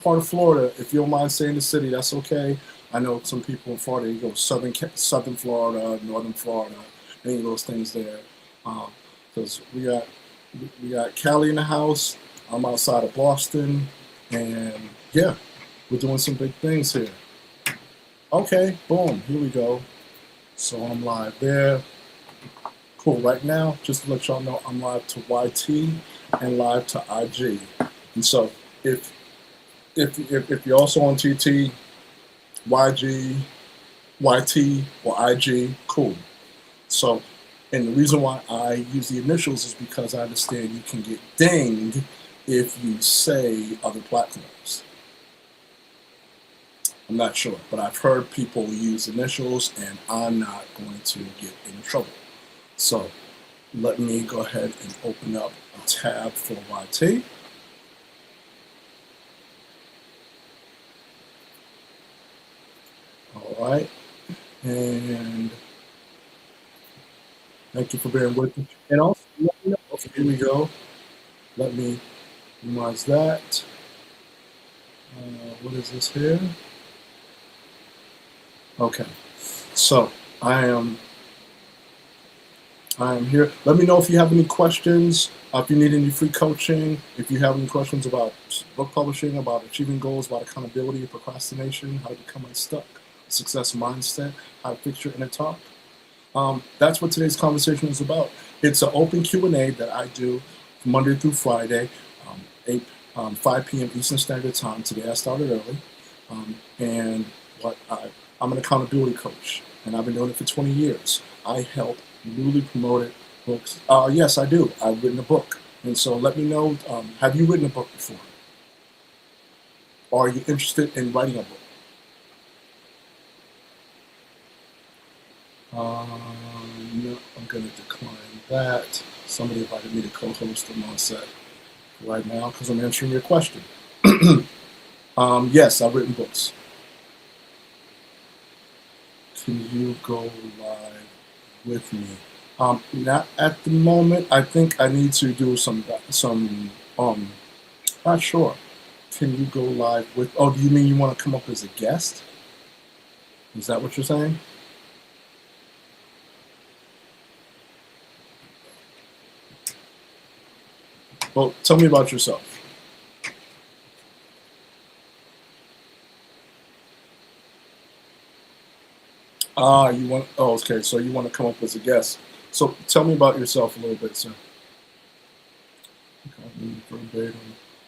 part of Florida, if you don't mind saying the city, that's okay. I know some people in Florida, you go southern Florida, northern Florida, any of those things there. Because we got Cali in the house. I'm outside of Boston, and yeah, we're doing some big things here. Okay, boom, here we go. So I'm live there. Cool. Right now, just to let y'all know, I'm live to YT and live to IG. And so if if you're also on TT, YG, YT, or IG, cool. So, and the reason why I use the initials is because I understand you can get dinged if you say other platforms. I'm not sure, but I've heard people use initials, and I'm not going to get in trouble. So let me go ahead and open up a tab for YT. All right, and thank you for bearing with me. And also, let me know. Okay, here we go. Let me minimize that. What is this here? Okay, so I am here. Let me know if you have any questions, if you need any free coaching, if you have any questions about book publishing, about achieving goals, about accountability, procrastination, how to become unstuck, success mindset, how to fix your inner talk. That's what today's conversation is about. It's an open Q&A that I do Monday through Friday, 5 p.m. Eastern Standard Time. Today I started early, and I'm an accountability coach, and I've been doing it for 20 years. I help newly promoted books. Yes, I do. I've written a book, and so let me know. Have you written a book before? Or are you interested in writing a book? No, I'm going to decline that. Somebody invited me to co-host them on set right now because I'm answering your question. Yes, I've written books. Can you go live with me? Not at the moment. I think I need to do some. Not sure. Can you go live with? Oh, do you mean you want to come up as a guest? Is that what you're saying? Well, tell me about yourself. You want? Oh, okay. So you want to come up as a guest. So tell me about yourself a little bit, sir. Verbatim,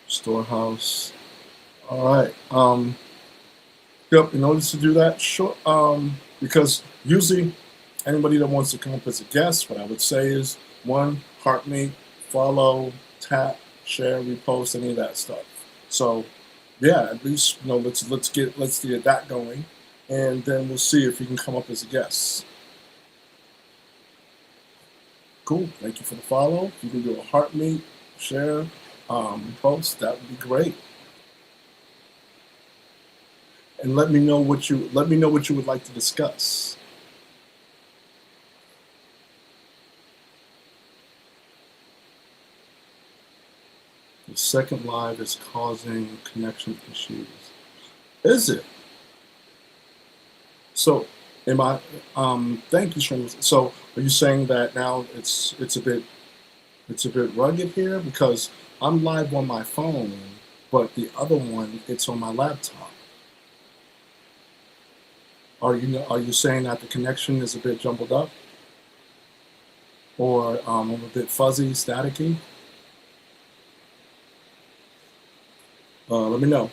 storehouse. All right. Yep. In order to do that, sure. Because usually anybody that wants to come up as a guest, what I would say is one, heart me, follow, tap, share, repost, any of that stuff. So yeah, at least let's get that going, and then we'll see if you can come up as a guest. Cool. Thank you for the follow. If you can do a heart me, share, post, that would be great. And let me know what you would like to discuss. The second live is causing connection issues. Is it? So, am I? Thank you, Shane. So, are you saying that now it's a bit rugged here because I'm live on my phone, but the other one it's on my laptop. Are you saying that the connection is a bit jumbled up, or a bit fuzzy, staticky? Let me know.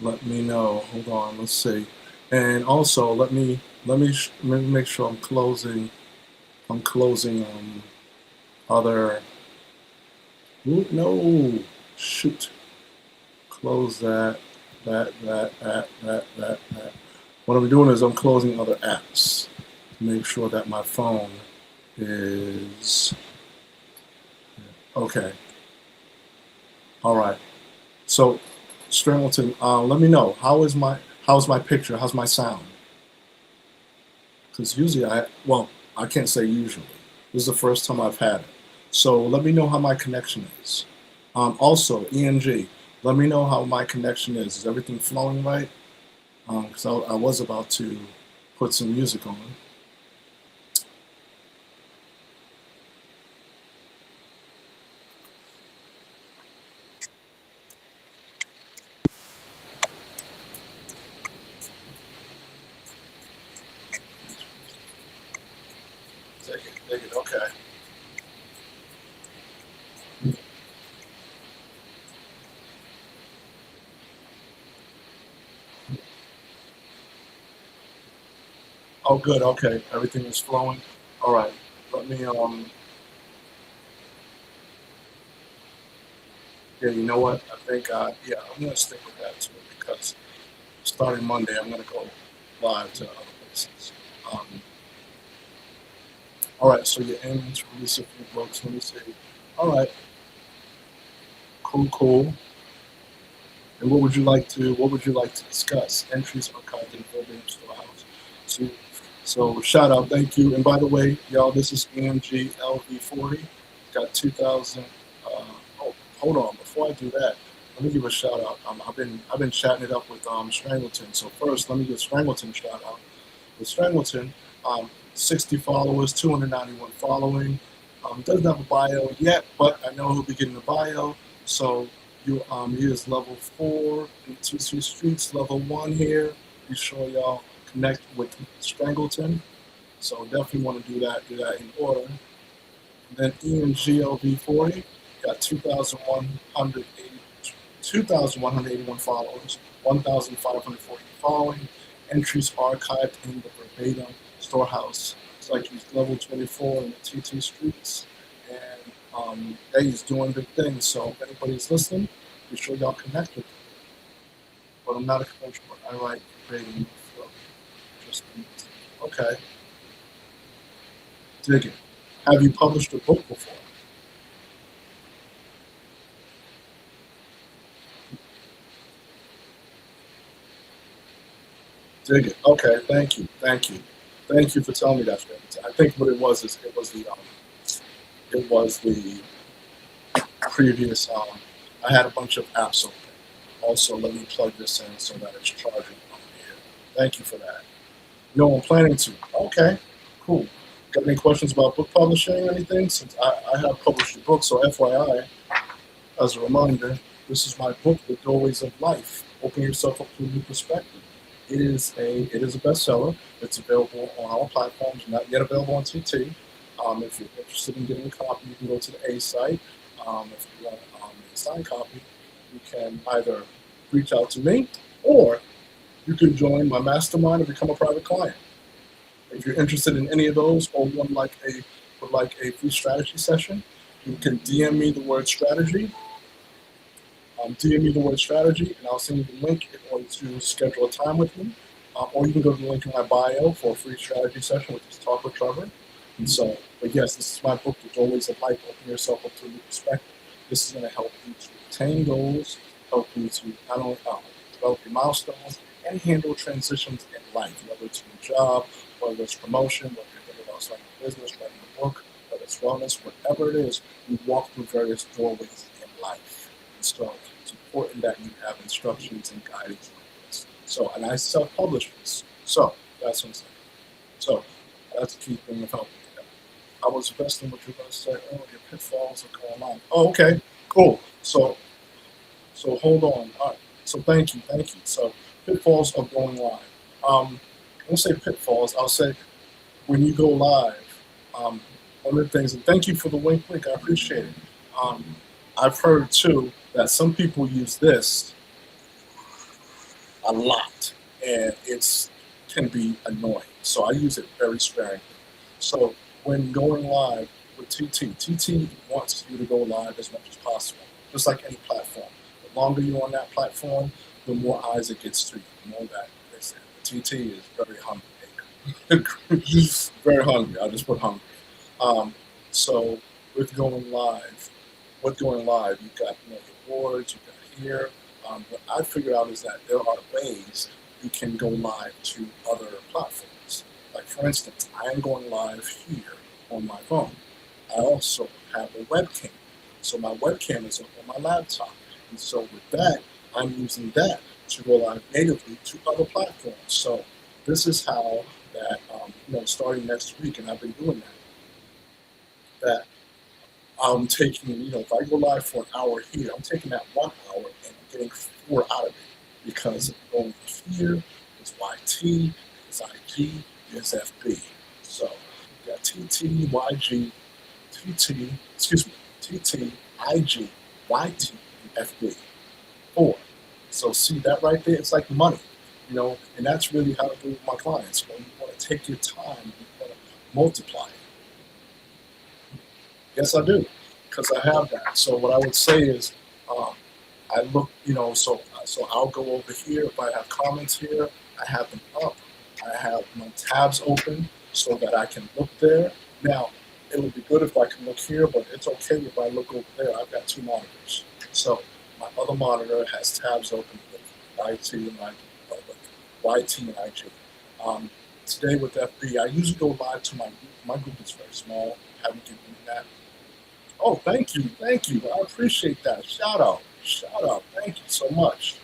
Let me know. Hold on. Let's see. And also, let me make sure I'm closing. I'm closing other. Ooh, no, shoot. Close that. That. What I'm doing is I'm closing other apps to make sure that my phone is okay. All right. So, Strangleton, let me know how's my picture, how's my sound? Because usually I can't say usually. This is the first time I've had it. So let me know how my connection is. Also, ENG, let me know how my connection is. Is everything flowing right? Because I was about to put some music on. Dig it, okay. Oh, good, okay. Everything is flowing. All right. Let me, yeah, you know what? I think, yeah, I'm going to stick with that too because starting Monday, I'm going to go live to other places. Um, all right, so you're aiming to release a few books. Let me see. All right, cool, cool. And what would you like to discuss? Entries archived in Verbatim Storehouse. So, so shout out, thank you. And by the way, y'all, this is EMG LV40. Got 2000. Uh, oh, hold on. Before I do that, let me give a shout out. I've been chatting it up with Strangleton. So first, let me give Strangleton a shout out. With Strangleton, 60 followers, 291 following. Doesn't have a bio yet, but I know he'll be getting a bio. So he is level 4 in TC Streets, level 1 here. Be sure y'all connect with Strangleton. So definitely want to do that in order. And then EMGLV40 got 2,181 followers, 1,540 following, entries archived in the Verbatim Storehouse. It's like he's level 24 in the TT Streets, and hey, he's doing big things. So if anybody's listening, be sure y'all connect with him. But I'm not a coach, but I like creating flow. Just okay, dig it. Have you published a book before? Dig it. Okay, thank you for telling me that. I think what it was is it was the previous. I had a bunch of apps open. Also, let me plug this in so that it's charging on here. Thank you for that. No, I'm planning to. Okay, cool. Got any questions about book publishing or anything? Since I have published a book, so FYI, as a reminder, this is my book, The Doorways of Life. Open yourself up to a new perspective. It is a bestseller. It's available on all platforms. Not yet available on TT. If you're interested in getting a copy, you can go to the A site. If you want a signed copy, you can either reach out to me or you can join my mastermind and become a private client. If you're interested in any of those or would like a free strategy session, you can DM me the word strategy. DM me the word strategy, and I'll send you the link in order to schedule a time with me. Or you can go to the link in my bio for a free strategy session, which is Talk with Trevor. And so, but yes, this is my book, The Doorways of Life. Open yourself up to a new perspective. This is going to help you to attain goals, help you to not only develop your milestones and handle transitions in life, whether it's a job, whether it's promotion, whether you're thinking about starting a business, writing a book, whether it's wellness, whatever it is, we walk through various doorways in life. And so it's important that you have instructions and guidance like this. So, and I self-publish this. So that's what I'm saying. So that's a key thing of helping. I was investing what you were going to say earlier. Pitfalls of going on. Oh, okay, cool. So hold on. All right. So thank you. So pitfalls of going live. I won't say pitfalls. I'll say when you go live. Um, One of the things, and thank you for the wink. I appreciate it. Um, I've heard too that some people use this a lot, and it's can be annoying. So I use it very sparingly. So when going live with TT wants you to go live as much as possible, just like any platform. The longer you're on that platform, the more eyes it gets to you. The more that listen, TT is very hungry. Very hungry. I just put hungry. Um, so with going live, you've got your boards, you've got here. What I figured out is that there are ways you can go live to other platforms. Like for instance, I am going live here on my phone. I also have a webcam. So my webcam is up on my laptop. And so with that, I'm using that to go live natively to other platforms. So this is how that, starting next week, and I've been doing that I'm taking, if I go live for an hour here, I'm taking that 1 hour and I'm getting 4 out of it because going here is YT, is IG, is FB. So you got TT, YG, TT, excuse me, TT, IG, YT, and FB. 4. So see that right there? It's like money, and that's really how I do with my clients. You want to take your time, you want to multiply it. Yes, I do, because I have that. So what I would say is, um, I look, so I'll go over here. If I have comments here, I have them up. I have my tabs open so that I can look there. Now, it would be good if I can look here, but it's okay if I look over there. I've got 2 monitors. So my other monitor has tabs open with YT and YT and IG. Today with FB, I usually go live to my group. My group is very small. I haven't given that. Oh, thank you, thank you. I appreciate that. Shout out. Thank you so much.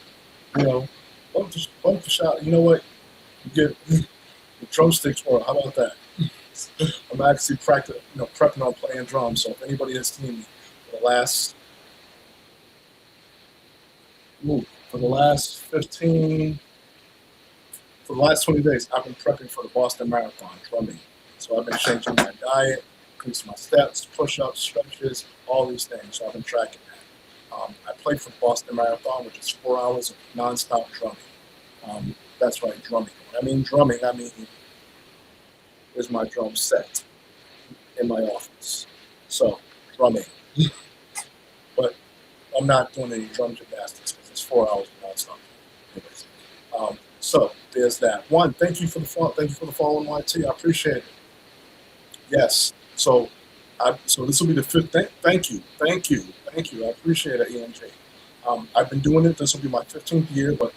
You know, bump the shout. You know what? You get the drumsticks for it. How about that? I'm actually prepping on playing drums. So if anybody has seen me for the last, for the last 15, for the last 20 days, I've been prepping for the Boston Marathon drumming. So I've been changing my diet, increasing my steps, push-ups, stretches, all these things. So I've been tracking that. I played for the Boston Marathon, which is 4 hours of nonstop drumming. That's right, drumming. When I mean drumming, I mean there's my drum set in my office. So drumming. But I'm not doing any drum gymnastics because it's 4 hours of nonstop. Anyways, so there's that. One, thank you for the follow on YT. I appreciate it. Yes. So this will be the 5th. Thank you. I appreciate it, ENJ. I've been doing it. This will be my 15th year, but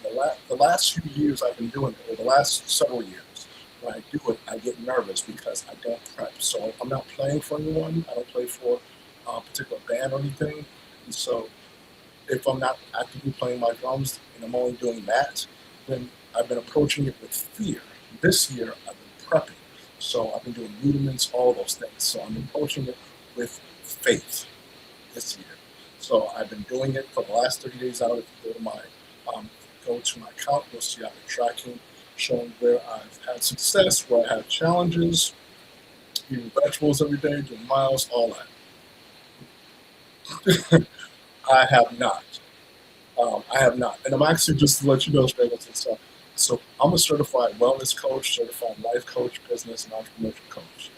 the last few years I've been doing it, or the last several years, when I do it, I get nervous because I don't prep. So I'm not playing for anyone. I don't play for a particular band or anything. And so if I'm not actively playing my drums and I'm only doing that, then I've been approaching it with fear. This year, I've been prepping. So I've been doing rudiments, all those things. So I'm approaching it with faith this year. So I've been doing it for the last 30 days out. If you go to my account, you'll see I've been tracking, showing where I've had success, where I have challenges, eating vegetables every day, doing miles, all that. I have not. And I'm actually, just to let you know, so I'm a certified wellness coach, certified life coach, business and entrepreneurship coach.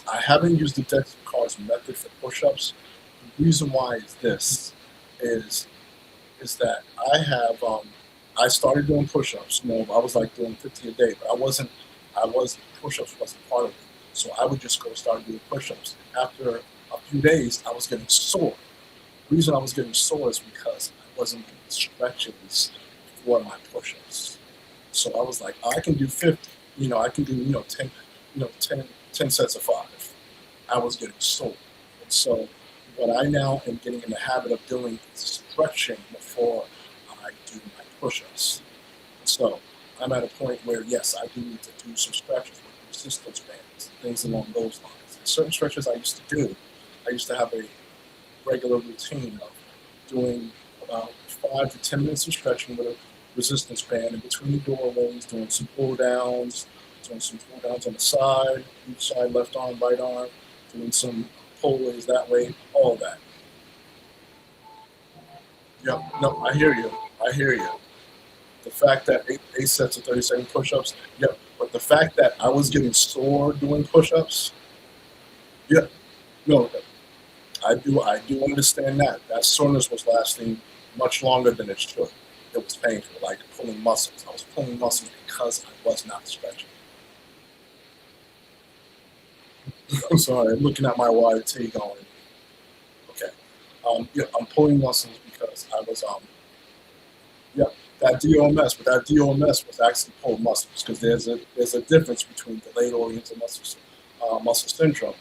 I haven't used the Dexter Carr's method for push-ups. The reason why is that I started doing push-ups. I was like doing 50 a day, but push-ups wasn't part of it. So I would just go start doing push-ups. After a few days, I was getting sore. The reason I was getting sore is because I wasn't doing stretches for my push-ups. So I was like, I can do 50. I can do 10 sets of 5. I was getting sore. And so what I now am getting in the habit of doing is stretching before I do my push-ups. So I'm at a point where, yes, I do need to do some stretches with resistance bands, things along those lines. And certain stretches I used to do, I used to have a regular routine of doing about 5 to 10 minutes of stretching with a resistance band in between the doorways, doing some pull downs on the side, each side, left arm, right arm, doing some pull-aways that way, all that. Yep, no, I hear you. The fact that 8 sets of 37 push-ups, yep, but the fact that I was getting sore doing push-ups, yeah, no, I do understand that. That soreness was lasting much longer than it should. It was painful, like pulling muscles. I was pulling muscles because I was not stretching. I'm sorry, I'm looking at my YT going, okay. I'm pulling muscles because I was, that DOMS, but that DOMS was actually pulled muscles because there's a difference between delayed oriented muscle syndrome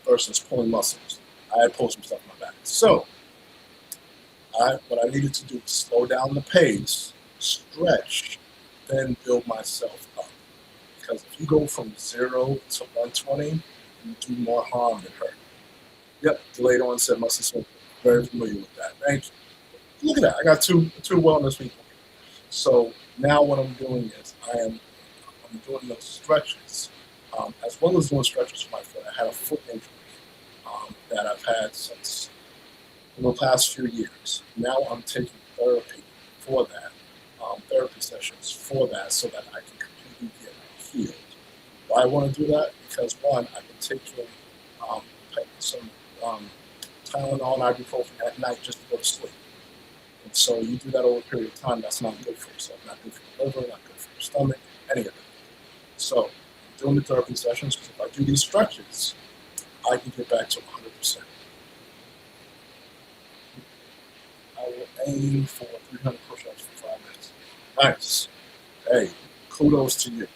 versus pulling muscles. I had pulled some stuff in my back. So what I needed to do was slow down the pace, stretch, then build myself up. Because if you go from 0 to 120, you do more harm than hurt. Yep, delayed onset muscle spasm. Very familiar with that. Thank you. Look at that. I got two wellness people. So now what I'm doing is I'm doing those stretches, as well as doing stretches for my foot. I had a foot injury that I've had since the past few years. Now I'm taking therapy for that, therapy sessions for that, so that I can completely get healed. Why I want to do that? Because one, I've been taking um, some Tylenol and ibuprofen at night just to go to sleep. And so you do that over a period of time, that's not good for yourself, not good for your liver, not good for your stomach, any of it. So doing the therapy sessions, if I do these stretches, I can get back to 100%. I will aim for 300 push-ups for 5 minutes. Nice. Hey, kudos to you.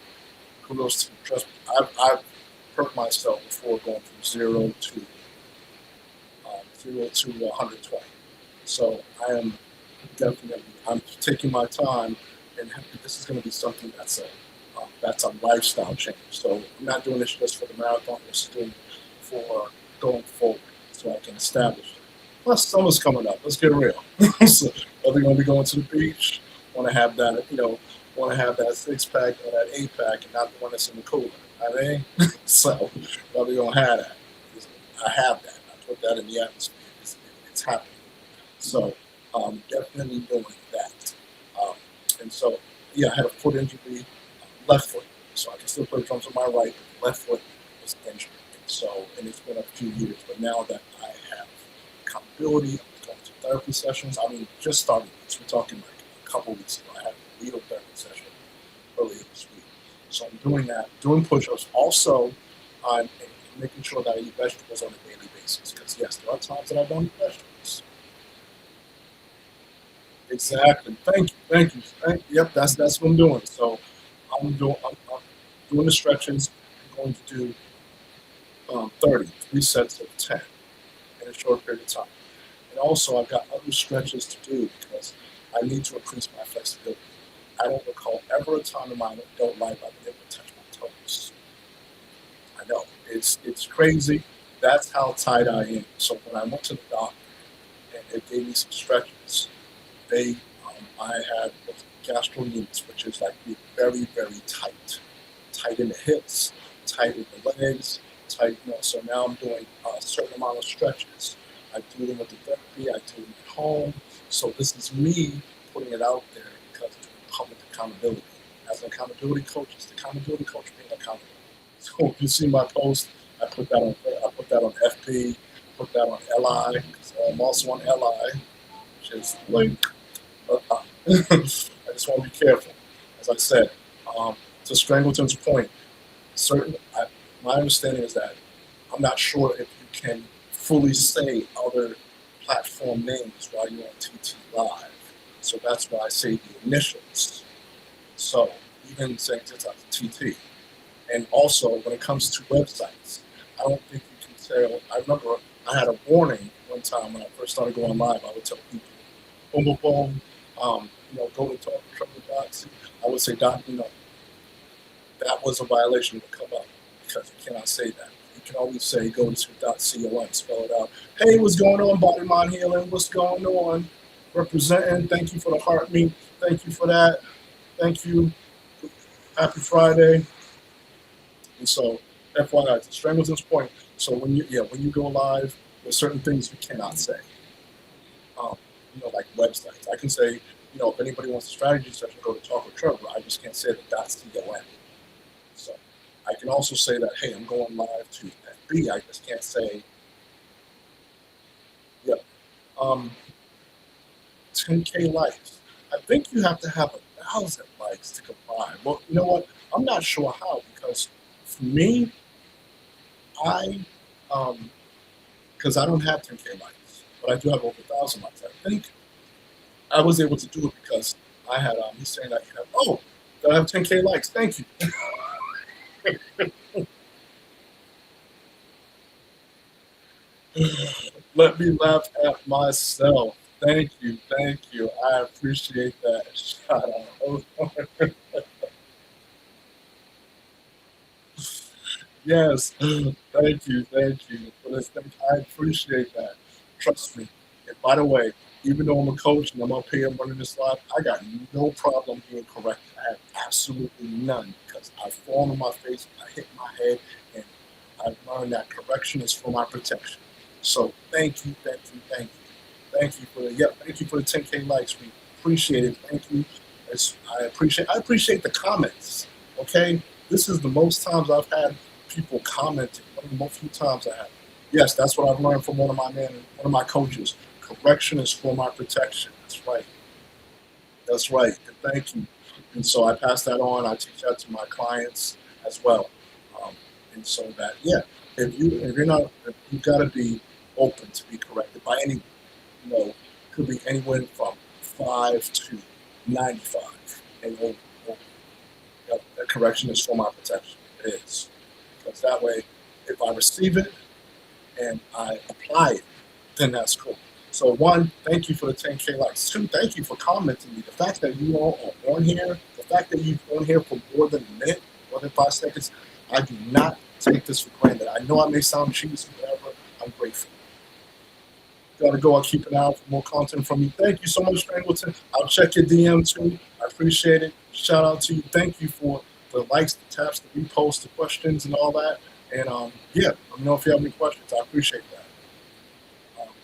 Kudos to you. Trust me, I've hurt myself before going from 0 to 120. So I'm taking my time, and this is going to be something that's a lifestyle change. So I'm not doing this just for the marathon. I'm just doing it for going forward, so I can establish it. Plus, summer's coming up. Let's get real. So, are they going to be going to the beach? Want to have that, want to have that 6-pack or that 8-pack, and not the one that's in the cooler. I mean, so are they going to have that? I have that. I put that in the atmosphere. It's happening. So definitely doing that. Um, and so, yeah, I had a foot injury, left foot. So I can still play drums with my right, but left foot was injured. And it's been a few years. But now that I have accountability, I'm going to therapy sessions. I mean, just starting this. We're talking like a couple weeks ago. I had a real therapy session earlier this week. So I'm doing that, doing push-ups. Also, I'm making sure that I eat vegetables on a daily basis. Because, yes, there are times that I don't eat vegetables. Exactly. Thank you. Yep, that's what I'm doing. So I'm doing the stretches. I'm going to do 3 sets of 10 in a short period of time. And also, I've got other stretches to do because I need to increase my flexibility. I don't recall ever a time in my adult life I've been able to touch my toes. I know it's crazy. That's how tight I am. So when I went to the doctor and they gave me some stretches, they I had gastrocnemius, which is like being very very tight in the hips, tight in the legs, tight. So now I'm doing a certain amount of stretches. I do them with the therapy. I do them at home. So this is me putting it out there because it's public accountability. As an accountability coach, it's the accountability coach being accountable. So if you see my post, I put that on FP, put that on LI, because I'm also on LI, which is link. I just want to be careful. As I said, to Strangleton's point, certain my understanding is that I'm not sure if you can fully say other platform names while you're on TT Live. So that's why I say the initials. So even saying TT. And also when it comes to websites, I don't think you can tell. I remember I had a warning one time when I first started going live. I would tell people, boom, boom, boom, go to talkfortrouble.com. I would say, Doc, that was a violation to come up because you cannot say that. You can always say go to .com, spell it out. Hey, what's going on, Body Mind Healing? What's going on? Representing. Thank you for the heart meet. Thank you for that. Thank you. Happy Friday. And so, FYI, to Strangleton's point, so when you go live, there's certain things you cannot say. Like websites. I can say, if anybody wants a strategy session, go to Talk with Trevor. I just can't say the .com. So I can also say that, hey, I'm going live to FB. I just can't say, 10K likes. I think you have to have 1,000 likes to combine. Well, you know what? I'm not sure how, because for me, because I don't have 10K likes, but I do have over 1,000 likes. I think I was able to do it because I had, he's saying that that I have 10K likes. Thank you. Let me laugh at myself. Thank you, thank you. I appreciate that shout out. Yes, thank you for this. I appreciate that. Trust me. And by the way, even though I'm a coach and I'm up here running this live, I got no problem being corrected. I have absolutely none because I've fallen on my face, I hit my head, and I've learned that correction is for my protection. So thank you, thank you, thank you. Thank you for the thank you for the 10K likes. We appreciate it. Thank you. I appreciate the comments. Okay? This is the most times I've had people commenting. One of the most few times I have. Yes, that's what I've learned from one of my coaches. Correction is for my protection. That's right. That's right. And thank you. And so I pass that on. I teach that to my clients as well. Um, and so that if you're not if you got to be open to be corrected by anyone. You know, could be anywhere from 5 to 95, and that correction is for my protection. It is because that way, if I receive it and I apply it, then that's cool. So one, thank you for the 10K likes. Two, thank you for commenting me. The fact that you all are on here, the fact that you've on here for more than a minute, more than 5 seconds, I do not take this for granted. I know I may sound cheesy, whatever. I'm grateful. Got to go. I'll keep an eye out for more content from you. Thank you so much, Strangleton. I'll check your DM too. I appreciate it. Shout out to you. Thank you for the likes, the taps, the reposts, the questions, and all that. And let me know if you have any questions. I appreciate that.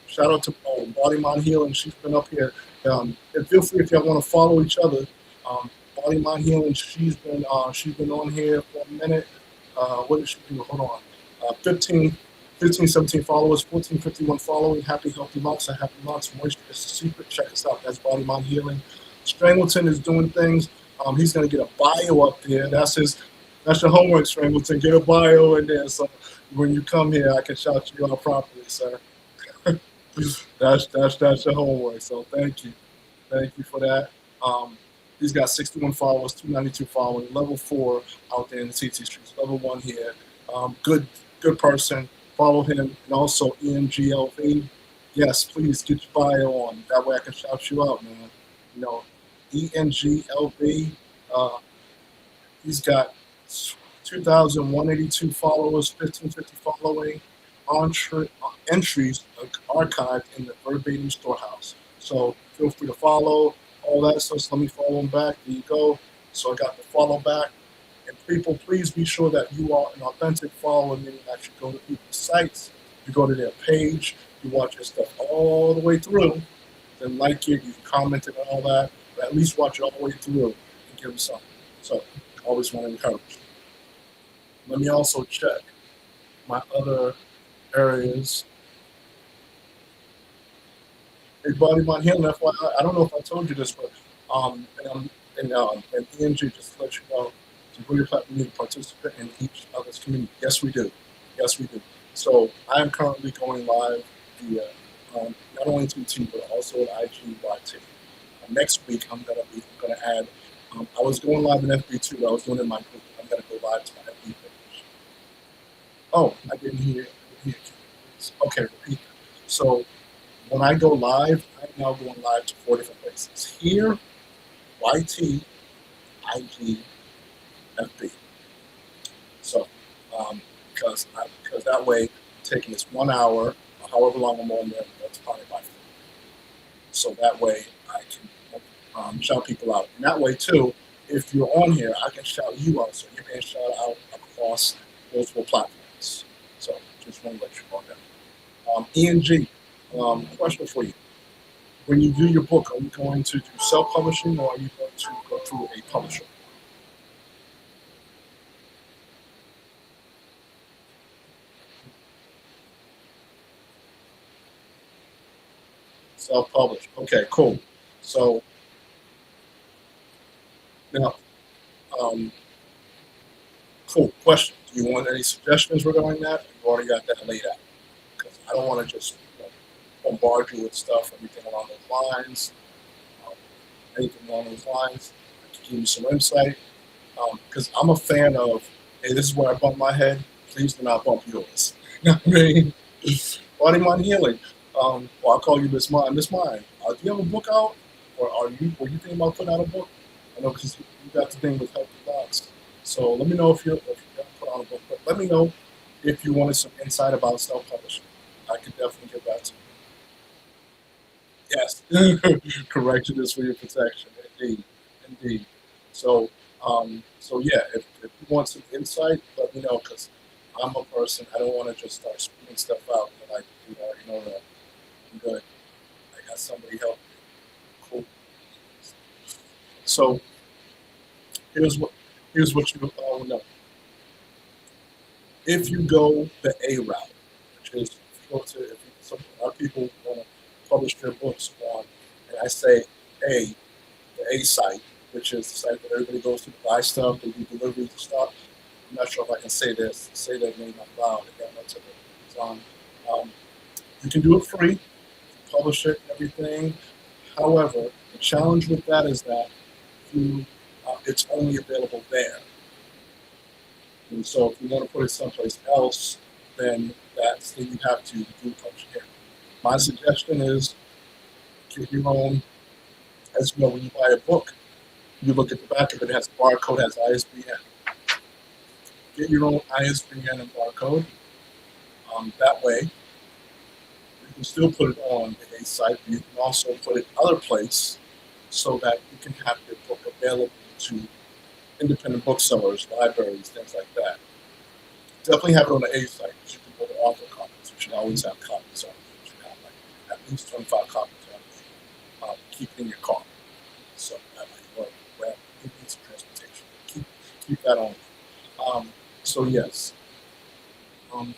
Shout out to Body Mind Healing. She's been up here. And feel free if y'all want to follow each other. Body Mind Healing. She's been on here for a minute. What did she do? Hold on. 15, 17 followers, 1451 following. Happy Healthy Months and Happy Months. Moisture is the secret. Check us out. That's Body Mind Healing. Strangleton is doing things. He's gonna get a bio up there. That's your homework, Strangleton. Get a bio in there. So when you come here, I can shout you out properly, sir. That's your homework. So thank you for that. He's got 61 followers, 292 following, level 4 out there in the TT streets, level 1 here. Good person. Follow him, and also ENGLV. Yes, please get your bio on. That way I can shout you out, man. You know, ENGLV. Uh, he's got 2,182 followers, 1,550 following, entries archived in the verbatim storehouse. So feel free to follow all that stuff. So let me follow him back. There you go. So I got the follow back. And people, please be sure that you are an authentic follower, meaning that you go to people's sites, you go to their page, you watch their stuff all the way through, then like it, you comment it and all that, but at least watch it all the way through and give them something. So always want to encourage. Let me also check my other areas. Hey, Body Mind Healing, FYI, I don't know if I told you this, but and ENG, just to let you know, to really let me participate in each other's community. Yes, we do. Yes, we do. So I am currently going live via not only TT but also at IGYT. Next week I'm gonna add. I was going live in FB2. But I was doing it in my group. I'm gonna go live to my FB page. Oh, I didn't hear. Okay, repeat. So when I go live, I'm now going live to 4 different places. Here, YT, IG, FB. So, because that way, taking this 1 hour, or however long I'm on there, multiplied by 4. So that way, I can shout people out. And that way, too, if you're on here, I can shout you out. So you're being shouted out across multiple platforms. So just want to let you know that. ENG, question for you. When you do your book, are you going to do self-publishing or are you going to go through a publisher? Self-published. Okay, cool. So now, um, cool. Question. Do you want any suggestions regarding that? You've already got that laid out. Because I don't want to just bombard you with stuff, anything along those lines. Um, anything along those lines. I can give you some insight. Because I'm a fan of, hey, this is where I bump my head. Please do not bump yours. You know what I mean? Body Mind Healing. Well, I'll call you Miss Mind. Miss Mind, do you have a book out, or were you thinking about putting out a book? I know because you got the thing with Healthy Thoughts. So let me know if you're gonna put out a book. But let me know if you wanted some insight about self-publishing. I could definitely give that to you. Yes, correction is for your protection. Indeed, indeed. So, so yeah, if you want some insight, let me know because I'm a person. I don't want to just start spewing stuff out. And like you already know that I'm good. I got somebody help me. Cool. So here's what here's what you all know. If you go the A route, which is if you go to if you, some our people want to publish their books on, and I say A, the A site, which is the site that everybody goes to buy stuff, they do deliveries and stuff. I'm not sure if I can say that name out loud. I got much of it. It's on. Um, you can do it free, publish it and everything. However, the challenge with that is that you, it's only available there. And so if you want to put it someplace else, then you have to do publish here. My suggestion is get your own. As you know, when you buy a book, you look at the back of it, it has a barcode, has ISBN. Get your own ISBN and barcode. That way, you can still put it on the A site, but you can also put it other place so that you can have your book available to independent booksellers, libraries, things like that. Definitely have it on the A site because you can go to author copies. You should always have copies on it. You should have like at least 25 copies on it. Keep it in your car. So that might work. Well, you need some transportation. Keep that on. So yes.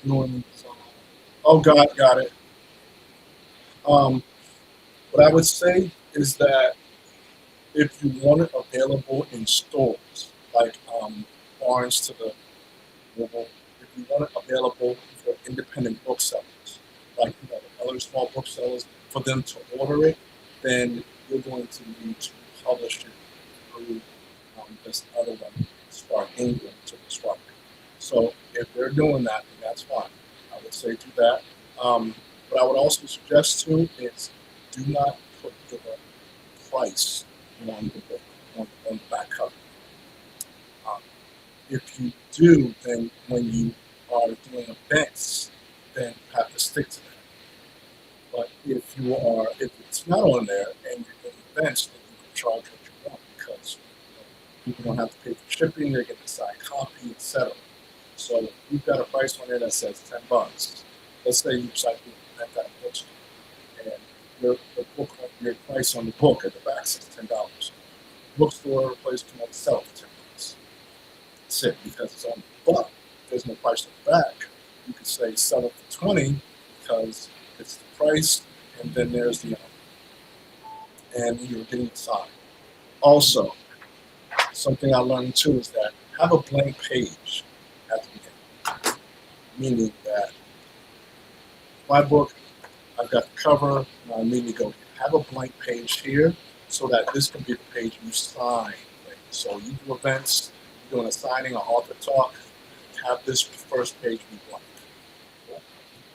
Doing some, oh God, got it. Um, what I would say is that if you want it available in stores, like Barnes to the Noble, if you want it available for independent booksellers, like the other small booksellers, for them to order it, then you're going to need to publish it through this other one, Spark England to the Spark. So if they're doing that, then that's fine. I would say do that. What I would also suggest too is do not put the price on the book on the back cover. Um, if you do, then when you are doing events, then you have to stick to that. But if it's not on there and you're doing events, then you can charge what you want because people don't have to pay for shipping, they get the signed copy, etc. So if you've got a price on there that says $10. Let's say you decide to rent that bookstore, and your price on the book at the back says $10. Bookstore place can only sell for $10. That's it because it's on. But there's no price on the back. You could say sell it for 20 because it's the price, and then there's the and you're getting the sign. Also, something I learned too is that have a blank page at the beginning, meaning that my book, I've got the cover, and I immediately go have a blank page here so that this can be the page you sign. So you do events, you're doing a signing, or author talk, have this first page be blank.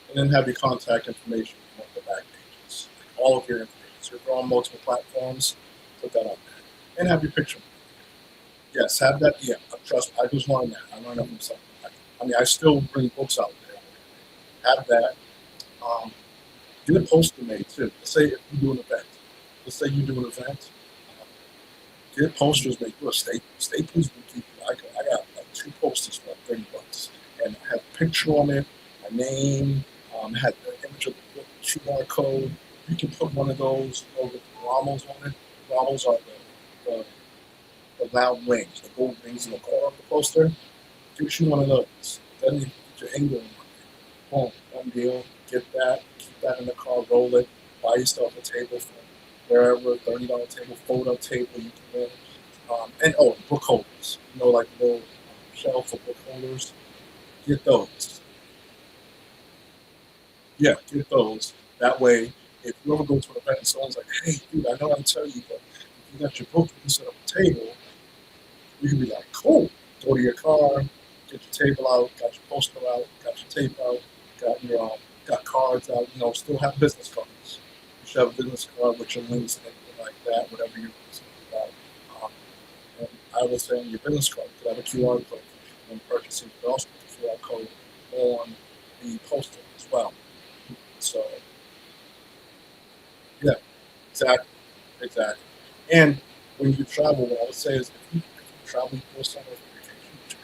And then have your contact information on the back pages, all of your information. So if you're on multiple platforms, put that on there. And have your picture. Yes, have that. Yeah, trust me, I just learned that. I learned that from something. I mean, I still bring books out there. Have that. Um, get a poster made too. Let's say if you do an event. Let's say you do an event. Get posters made. Do a Staples will keep. I got like 2 posters for like $30, and I have a picture on it, my name, had the image of the book, QR code. You can put one of those with Ramos on it. Ramos are the, the loud rings, the gold rings in the corner of the poster. Get you one of those. Then you put your England on it. Boom, one deal. Get that. Keep that in the car. Roll it. Buy yourself a table from wherever, $30 table, fold-up table you can win. And oh, book holders. Like the little shelf for book holders. Get those. Yeah, get those. That way, if you ever go to an event and someone's like, "Hey, dude, I know I tell you, but if you got your book, you can set up a table." You can be like, "Cool." Go to your car, get your table out, got your poster out, got your tape out, got your got cards out, still have business cards. You should have a business card with your links and everything like that, whatever you're concerned about. Um, and I would say on your business card, you could have a QR code when purchasing, but also put the QR code on the poster as well. So, yeah, exactly, exactly. And when you travel, what I would say is if you travel for somewhere for vacation, which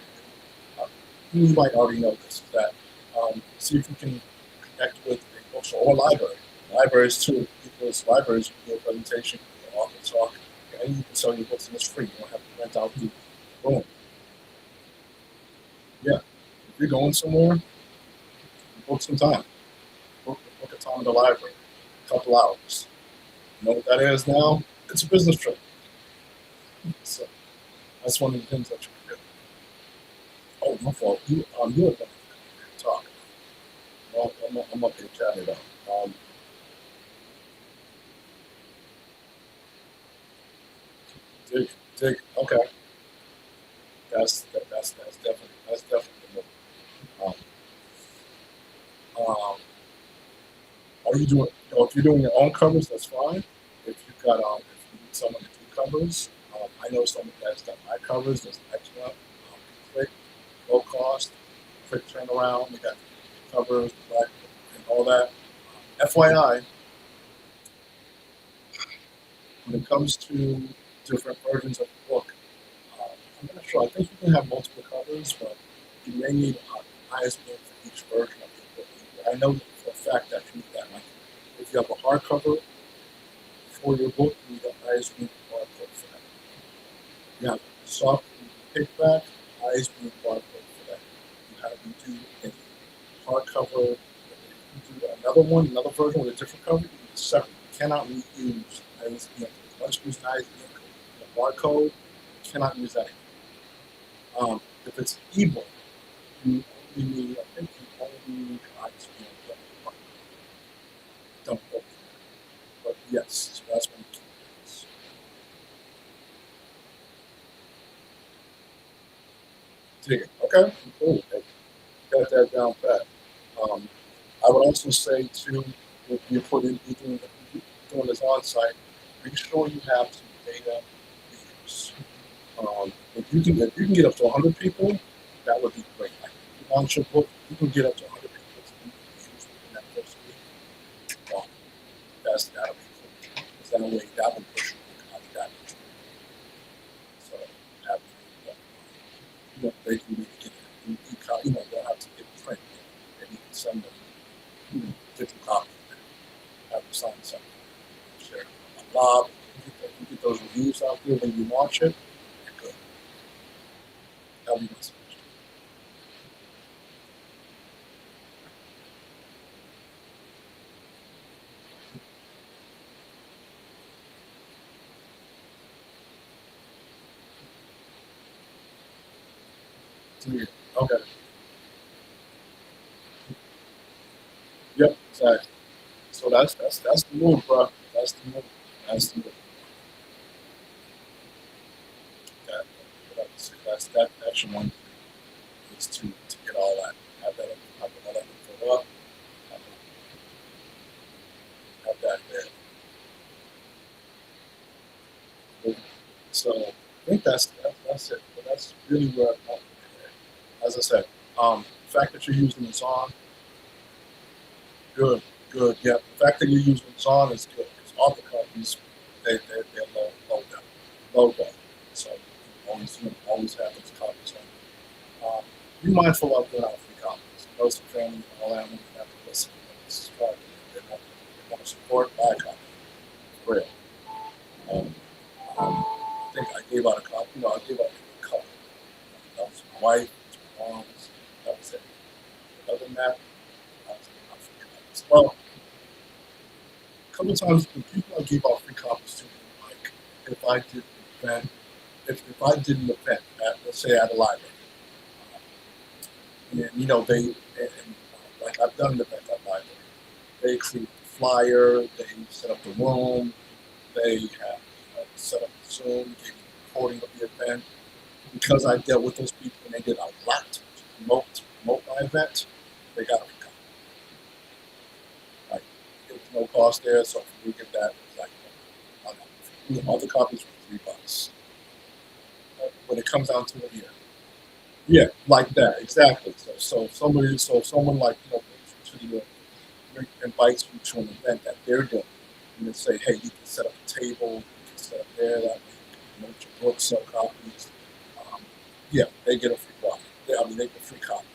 you might already know this, is that see if you can connect with a bookstore or library. Libraries too, because libraries you can do a presentation, you can author talk, and you can sell your books and it's free. You don't have to rent out the boom. Yeah. If you're going somewhere, book some time. Book a time in the library. A couple hours. You know what that is now? It's a business trip. So that's one of the things that you can do. Oh, my fault. You're going to talk. Well, I'm up here chatting it up. Dig, dig. Okay, that's definitely the move. Um, are you doing? If you're doing your own covers, that's fine. If you need someone to do covers, I know someone that's done my covers. That's excellent. Quick, low cost, quick turnaround. They got covers, black, and all that. FYI, when it comes to different versions of the book, I'm not sure. I think you can have multiple covers, but you may need an ISBN for each version of your book. I know for a fact that you need that. Like, if you have a hardcover for your book, you need an ISBN barcode for that. You have soft paperback, ISBN barcode for that. You do a hardcover, you do another one, another version with a different cover, you need a separate. You cannot reuse ISBN. Once you use an ISBN barcode, you cannot use that again. If it's ebook, you only need, I think you only need ISBN barcode. Don't quote me, but yes, so that's one of the key things. Dig it. Okay, cool. Got that down pat. Um, I would also say too, if you're doing this on site, be sure you have some data leaders. If you can get up to 100 people, that would be great. Like if you launch your book, you can get up to 100 people to use within that first week. That'll be cool. Because that way that will push your book out of that much. So have they can really get it. They'll have to get print. And you can send them different copies. Have them sign something. Share it on a blog. You get those reviews out there when you launch it. You're good. That'll be my suggestion. Yeah. Okay. Yep. Exactly. So that's the move, bro. That's the move. That's the move. That, that's your one thing is to get all that, have all that info up, have, have that there. So I think that's it. But that's really where I'm at. As I said, the fact that you're using the song, good, good. Yeah, the fact that you're using the song is good because all the companies they're low down. So always have those copies on. Be mindful of the free copies. Those family and all that when you have to listen. This is probably they want to support buy a copy for real. Um, I think I gave out a copy. I gave out a couple. That was my wife, my mom's. That was it. Other than that, I was giving out free copies. Well, a couple of times the people I gave out free copies to, like if I did an event, if I did an event at let's say at a library, and like I've done an event at a library, they create the flyer, they set up the room, they have set up the Zoom, gave me the recording of the event. Because I dealt with those people and they did a lot to promote my event, they got a free copy. no cost there. So if you get that, it's like, all the copies for $3. When it comes down to it, yeah. Yeah, like that, exactly. So if someone like brings you to invites you to an event that they're doing, and they say, hey, you can set up a table, you can set up there, that way you can promote your book, sell copies. Um, yeah, they get a free copy. They get a free copy.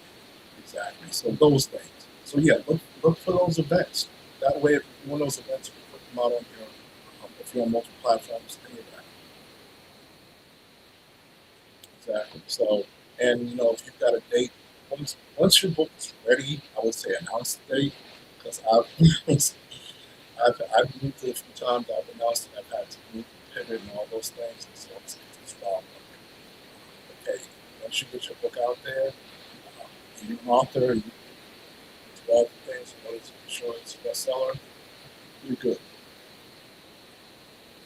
Exactly. So those things. So yeah, look for those events. That way, if you want those events, you can put them out on your, if you're on multiple platforms, any of that. Exactly. So, and if you've got a date, once your book is ready, I would say announce the date, because I've moved it a few times. I've announced that I've had to move, pivot, and all those things, and so it's wild. Okay, once you get your book out there, you're an author, and you do all the things in order to be sure it's a bestseller, you're good.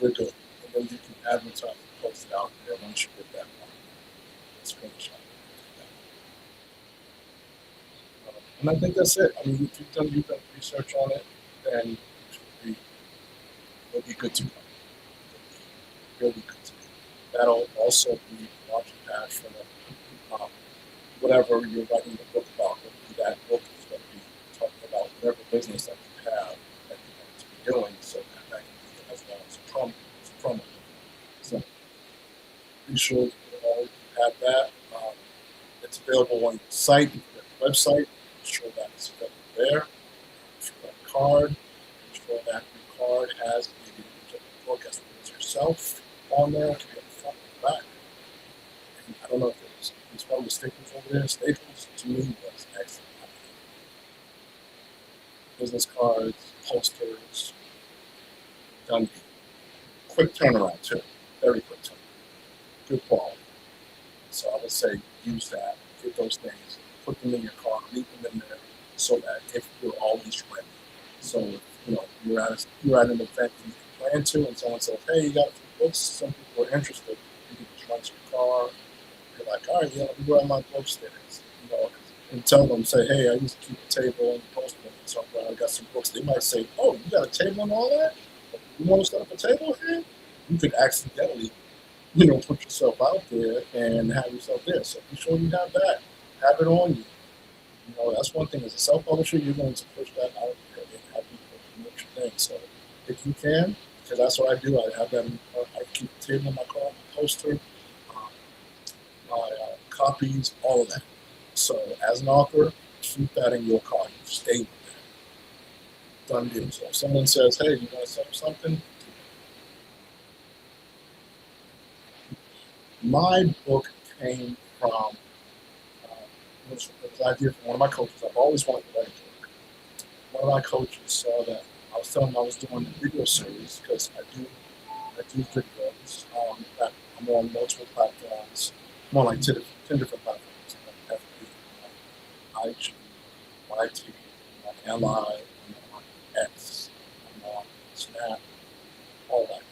You're good. And then you can advertise and post it out there once you get that one. It's finished. And I think that's it. I mean, if you've done research on it, then you'll be good to go. You'll be good to go. That'll also be launching pad for whatever you're writing the book about. Maybe that book is going to be talking about whatever business that you have that you want to be doing, so that can be as well as a promo. So be sure you have that. It's available on the site, the website. Be sure that it's available there. If you've got a card, be sure that your card has maybe the book as well as yourself on there. It can be on the front and the back. And I don't know if it's probably Staples over there. Staples to me was excellent. Business cards, posters, done deal. Quick turnaround too. Very quick turnaround. Good quality. So I would say use that, get those things, put them in your car, leave them in there, so that if you're always ready. So you're at an event that you plan to, and someone says, "Hey, you got a few books." Some people are interested. You can just run to your car. You're like, "All right, yeah, let me grab my books there." And tell them, say, "Hey, I used to keep a table and post them, so I got some books." They might say, "Oh, you got a table and all that? You want to set up a table here?" You could accidentally put yourself out there and have yourself there. So be sure you have that. Have it on you. That's one thing. As a self-publisher, you're going to push that out there and have people promote your thing. So if you can, because that's what I do, I have that. I keep a table in my car, my poster, my copies, all of that. So as an author, keep that in your car. You stay with that. Done deal. So if someone says, "Hey, you want to set up something?" My book came from it was an idea from one of my coaches. I've always wanted to write a book. One of my coaches saw that I was telling him I was doing a video series because I do videos. I'm on multiple platforms. I'm on like 10 different platforms. I'm on FB, IG, YT, I'm on LI, I'm on X, I'm on Snap, all that.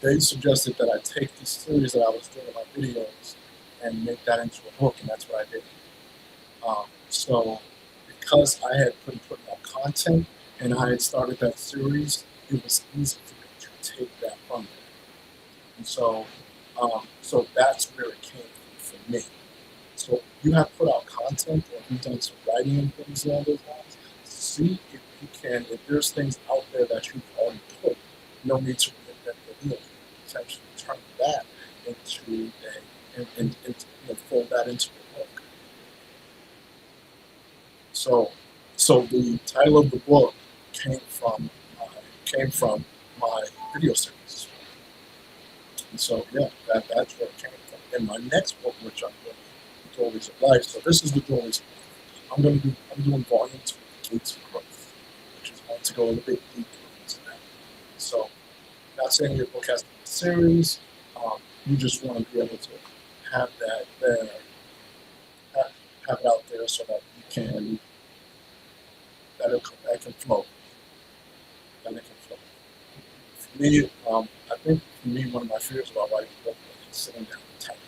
They suggested that I take the series that I was doing in my videos and make that into a book, and that's what I did. So because I had been putting out content and I had started that series, it was easy for me to take that from there. And so that's where it came from for me. So you have put out content or you've done some writing and things along those lines. See if you can, if there's things out there that you've already put, no need to reinvent the wheel. Potentially turn that into and fold that into a book. So, so the title of the book came from came from my video series, and so yeah, that's where it came from. And my next book, which I'm doing, Doorways of Life. So this is the Doorways of Life. I'm doing volume 2, Gates of Growth, which is going to go a little bit deeper into that. So, not saying your book has to be a series. You just want to be able to have that there, have it out there so that you can that can flow. That it can flow. For me, I think for me, one of my fears about writing a book was sitting down and typing.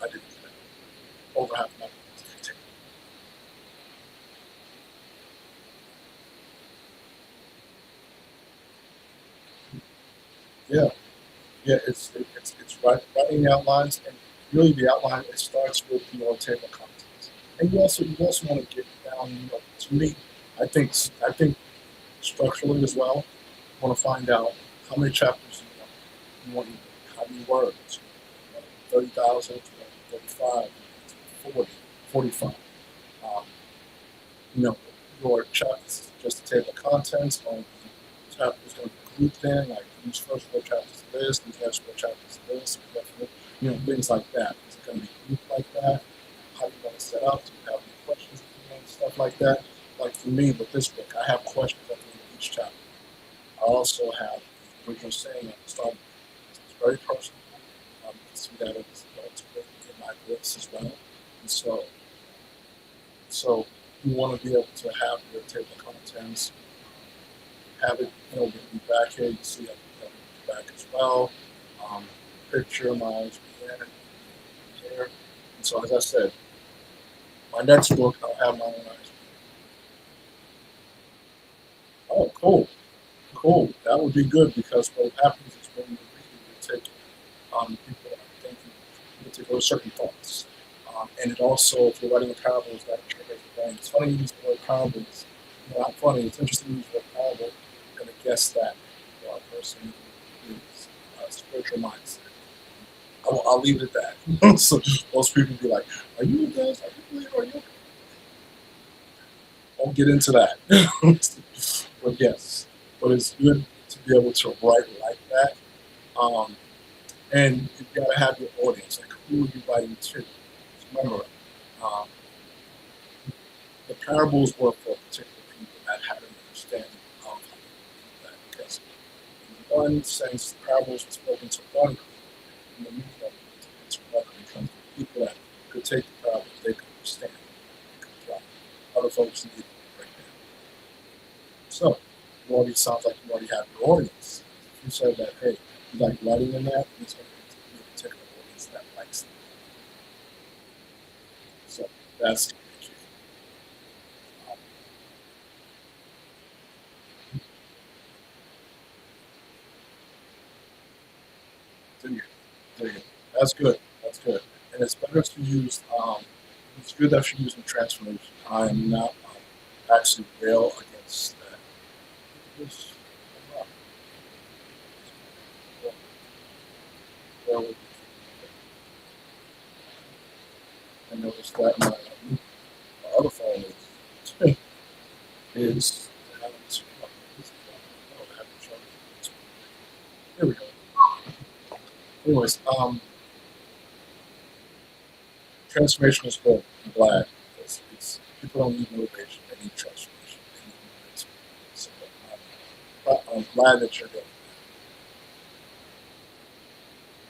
I didn't do that. Over half my book was dictated. Yeah, yeah. It's writing the outlines, and really the outline it starts with your table of contents, and you also want to get down. To me, I think structurally as well. You want to find out how many chapters you want, how many words, 30,000, 35, 40, 45. Um, you know, your chapters, just a table of contents, or chapters going to be grouped in, like these first four chapters of this, these next four chapters of this, things like that. Is it going to be grouped like that? How do you want to set up? Do you have any questions at the end, stuff like that? Like for me, with this book, I have questions at the end of each chapter. I also have what you're saying at the start. It's very personal. You can see that it's written in my voice as well. And so you want to be able to have your table of contents, have it, written back here. You see it back as well. Um, Picture miles here. And so, as I said, my next book, I'll have my own eyes. Oh, cool, cool. That would be good because what happens is when you read it, you take people are thinking, you take those certain thoughts. And it also, if you're writing parables, that triggers the brain. It's funny you use the word parables. Not funny. It's interesting to use the word parable. I'm going to guess that a person is spiritual mindset. I'll leave it at that. So most people be like, "Are you with us? Are you believe? Are you?" Won't get into that. But yes, but it's good to be able to write like that. Um, and you've got to have your audience. Like, who are you writing to? Remember, um, the parables were for particular people that had an understanding of how to do that. Because in one sense, the parables were spoken to one group, and the meaning of it was to another because the people that could take the parables, they could understand, they could apply. Other folks needed to break down. So, you already sounds like you already have your audience. If you said that, hey, you like writing in that, it's going to be a particular audience that likes it. So, that's the key. Um, do you? Do you? That's good. That's good. And it's better to use, it's good that you're using transformation. I am not actually rail against that. This, well, I noticed that my other phone is here we go. Anyways, transformation is good. I'm glad. People don't need motivation, they need transformation. They need motivation. So I'm glad that you're doing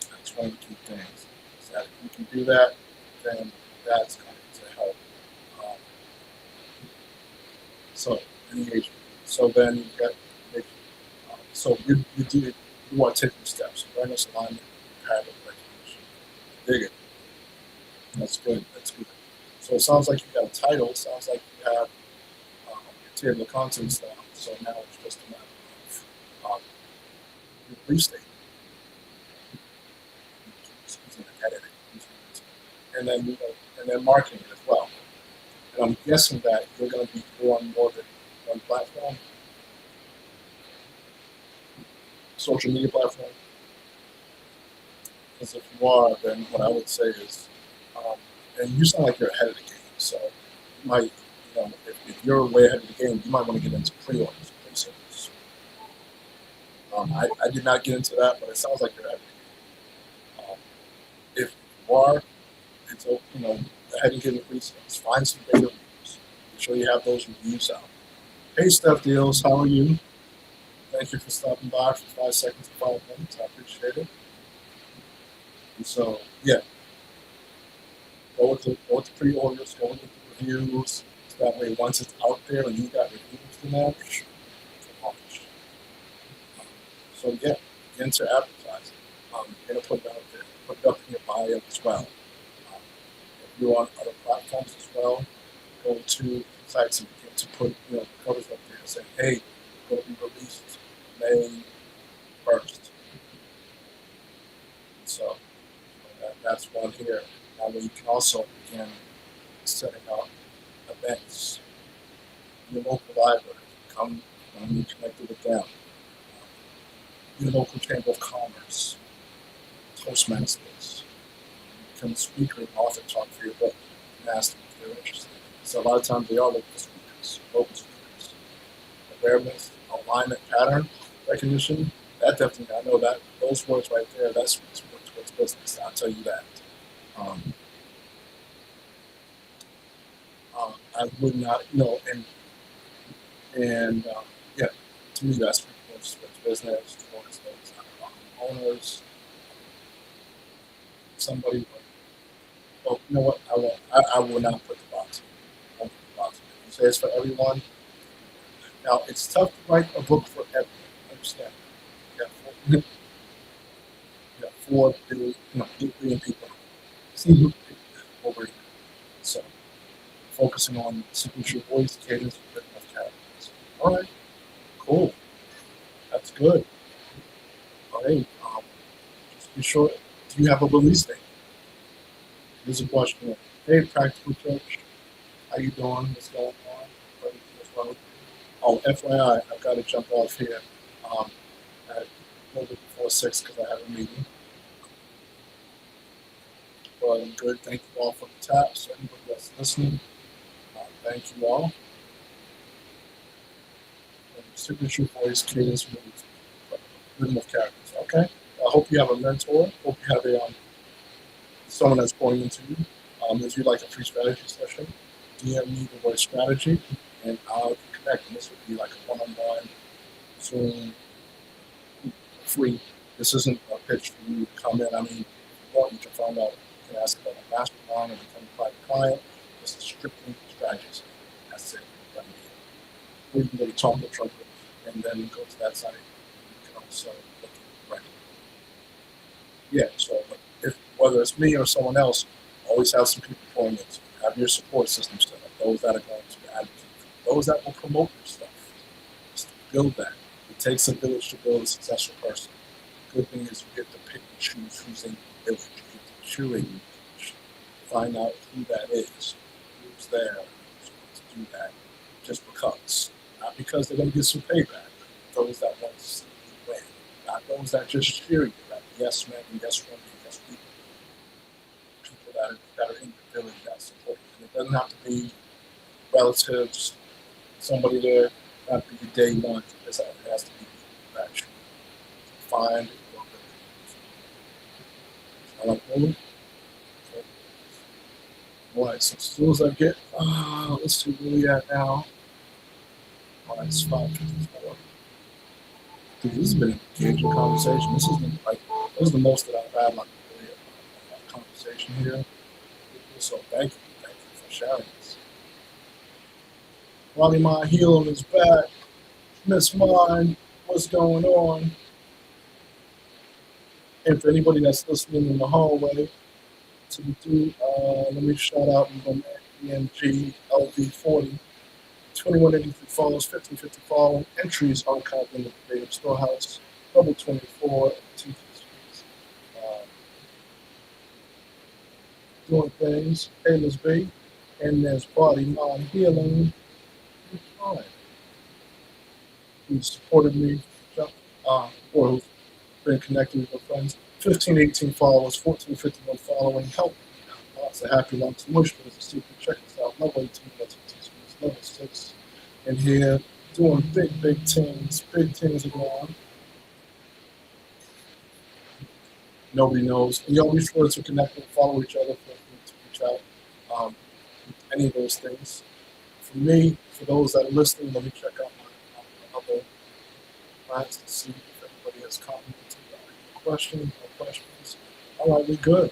that. That's one of the key things. Is that if you can do that, then that's going to help. Um, so engagement. So then you get so you do it. You want to take the steps: awareness, alignment, habit, recognition. Dig it. That's good. That's good. So it sounds like you got a title. It sounds like you have your table of contents down. So now it's just a matter of your release date, editing, and then marketing as well. And I'm guessing that you're going to be on more than one platform, social media platform. Because if you are, then what I would say is, um, and you sound like you're ahead of the game. So you might, if you're way ahead of the game, you might want to get into pre-orders, pre-sales. I did not get into that, but it sounds like you're ahead of the game. If you are, it's ahead and get pre-sales. Find some beta reviews. Make sure you have those reviews out. Hey, Steph Deals, how are you? Thank you for stopping by for 5 seconds to 5 minutes. I appreciate it. And so, yeah, go with the pre-orders, go with the reviews. So that way, once it's out there and you got reviews from that, it's launched. So yeah, get into advertising. Get it put it out there. Put it up in your bio as well. If you're on other platforms as well, go to sites and begin to put covers up there saying, hey, it'll be released May 1st. So that's one here. Now you can also begin setting up events in your local library. Come and be connected with them. Your local chamber of commerce, Toastmasters. Become a speaker and author talk for your book and ask them if they're interested. So a lot of times they are local speakers, awareness, alignment, pattern recognition. That definitely, I know that those words right there, that speaks more towards business. I'll tell you that. Um, I would not, yeah, to me that's towards business, towards those owners, somebody. Well, you know what? I won't. I will not put the box. I won't put the box. You say it's for everyone. Now it's tough to write a book for everyone. Understand? You got 4 billion, 8 billion people over here. So focusing on signature voice, cadence, rhythm of characters. All right, cool. That's good. All right. Just be sure. Do you have a release date? Here's a question. Hey, Practical Coach, how you doing? What's going on? What's wrong with you? Oh, FYI, I've got to jump off here at a little bit before 6 because I have a meeting. But I'm good. Thank you all for the taps. Anybody that's listening, thank you all. Signature voice, cadence, rhythm of characters. Okay. I hope you have a mentor. Hope you have someone that's pouring into you. If you'd like a free strategy session, DM me the word strategy, and I'll connect. And this would be like a one-on-one Zoom free. This isn't a pitch for you to come in. I mean, if you want, you can find out. You can ask about a mastermind or become a private client. This is strictly strategies. That's it. Or you can go to Talk the Trumpet and then go to that site. You can also look at right. Yeah, so whether it's me or someone else, always have some people pouring into. Have your support system set up. Those that are going to advocate for you. Those that will promote your stuff. Just build that. It takes a village to build a successful person. The good thing is you get to pick and choose who's in the village. You get to curate your village. Find out who that is. Who's there. Who's going to do that. Just because. Not because they're going to get some payback. Those that want to see you win. Not those that just cheer you. Like yes men and yes women and yes people. People that are in the village that support you. And it doesn't have to be relatives, somebody there, not be day one. It has to be people that you find. I like rolling. All right, so as soon as I get, let's see where we at now. All right, it's 5:54. Dude, this has been an engaging conversation. This is the most that I've had like really a conversation here. So thank you for sharing this. Ronnie My Healing is back. Miss Mine, what's going on? And for anybody that's listening in the hallway, to the dude, let me shout out my man EMG LV40. 2183 follows, 1550 following, entries archived in the Creative Storehouse, level 24, TT Streets. Doing things, hey Ms. B, and there's Body Mind Healing. Who supported me, or who's been connected with friends. 1518 followers, 1451 following, help. Lots of happy lumps, mush for the secret. Check us out. Level 18, level 6. And here, doing big things. Big things are going on. Nobody knows. And y'all be sure to connect and follow each other. Feel free to reach out. Any of those things. For me, for those that are listening, let me check out my other plans to see if anybody has commented. Questions, no questions. All right, we're good.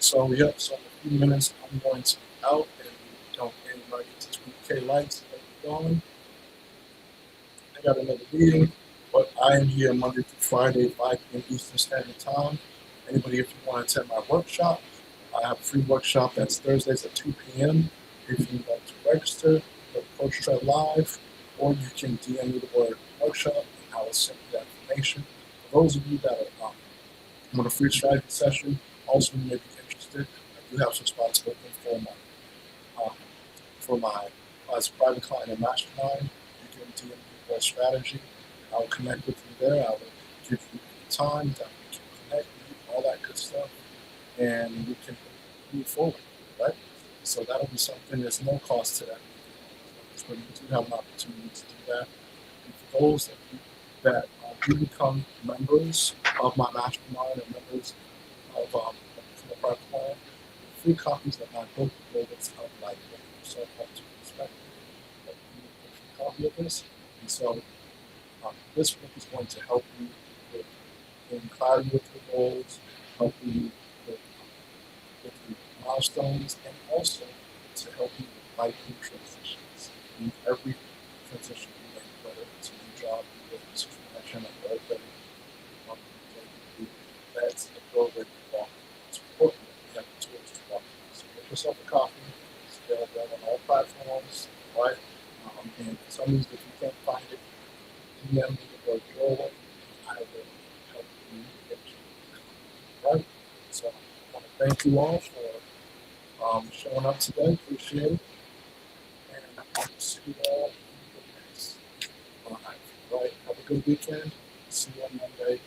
So we have in a few minutes. I'm going to be out and anybody get to 20K likes. Going. I got another meeting, but I am here Monday through Friday, 5 p.m. Eastern Standard Time. Anybody, if you want to attend my workshop, I have a free workshop that's Thursdays at 2 p.m. If you'd like to register, go to Coach Trev Live, or you can DM me the word workshop, and I will send you that information. For those of you that are I'm on a free strategy session. Also, you may be interested. I do have some spots open um, for my as a private client and mastermind. You can DM me about strategy. I'll connect with you there. I will give you the time that we can connect, meet, all that good stuff, and we can move forward, right? So that'll be something. There's no cost to that. So you do have an opportunity to do that. And for those do become members of my mastermind and members of from the private client, free copies of my book, Moments of Life, so up to perspective. But you get a free copy of this, and so this book is going to help you with getting clarity with your goals, help you with your milestones, and also to help you with life transitions. In every transition you make, whether it's a new job, new business, connection, or whatever, that's the program you walk. It's important that you have the tools to walk. So get yourself a copy. It's available on all platforms, right? And for some reason, if you can't find it, DM me or Joel, I will help you get you. Right? So I want to thank you all for showing up today. Appreciate it. And I will see you all in the next live. Right? Have a good weekend. See you on Monday.